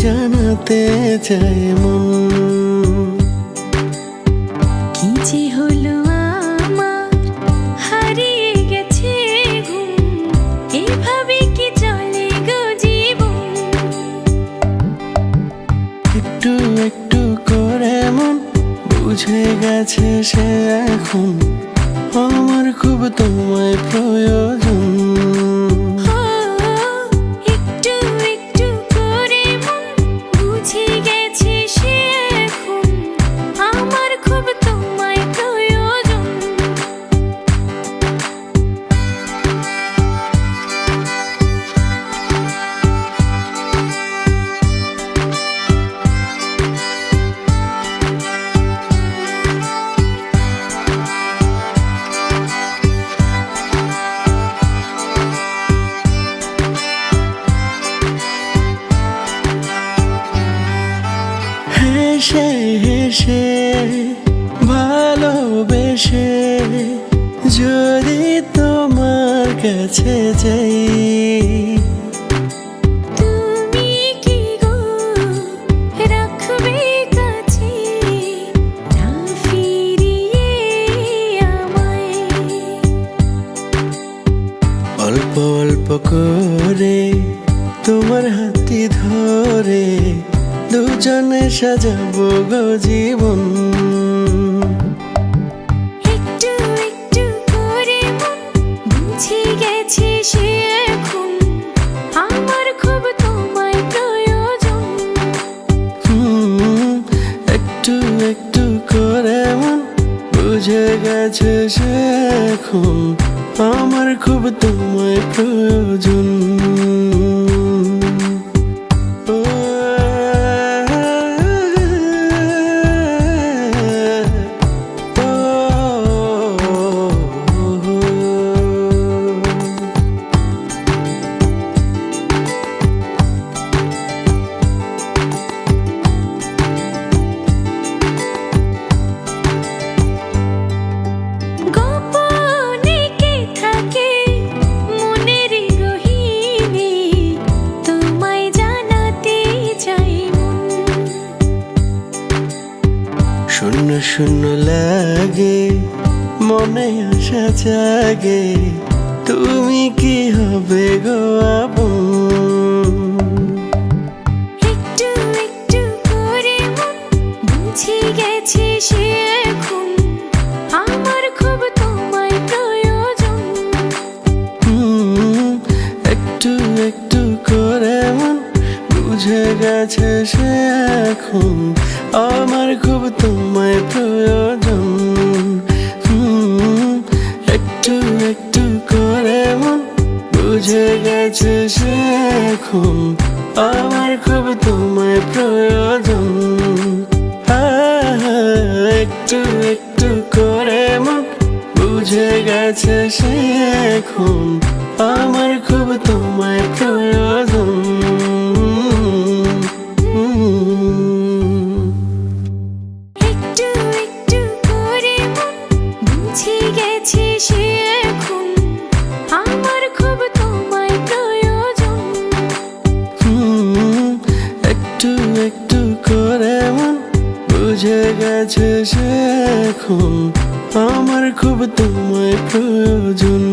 জানাতে চাই মন। কি যে হলো আমার, হারিয়ে গেছে ঘুম, এভাবে কি চলে গো জীবন। একটু একটু করে মন বুঝে গেছে সে এখন আমার খুব তোমায় প্রয়োজন। একটু একটু করে মন বুঝে গেছে সে এখন আমার খুব তোমায় প্রয়োজন। হেসে হেসে ভালোবেসে যদি তোমার কাছে যাই, তুমি কি গো রাখবে কাছে, না ফিরিয়ে আমায়। অল্প অল্প করে তোমার হাতটি ধরে দুজনে সাজাবো গো জীবন। একটু একটু করে মন বুঝে গেছে সে এখন আমার খুব তোমায় প্রয়োজন। একটু একটু করে মন বুঝে গেছে সে এখন আমার খুব তোমায় প্রয়োজন। গোপনে কে থাকে মনের গহীনে, তোমায় জানাতে চাই মন। শূন্য শূন্য লাগে মনে আশা জাগে, তুমি কি হবে গো আপন। একটু একটু করে মন বুঝে গেছে সে এখন আমার খুব তোমায় প্রয়োজন। একটু একটু করে মন বুঝে গেছে সে এখন আমার খুব তোমায় প্রয়োজন। একটু একটু করে মন বুঝে গেছে সে এখন আমার খুব তোমায় প্রয়োজন। একটু একটু করে মন বুঝে গেছে সে এখন আমার খুব তোমায় প্রয়োজন। একটু একটু করে মন বুঝে গেছে সে এখন আমার খুব তোমায় প্রয়োজন। একটু একটু করে মন বুঝে গেছে সে এখন আমার খুব তোমায় প্রয়োজন।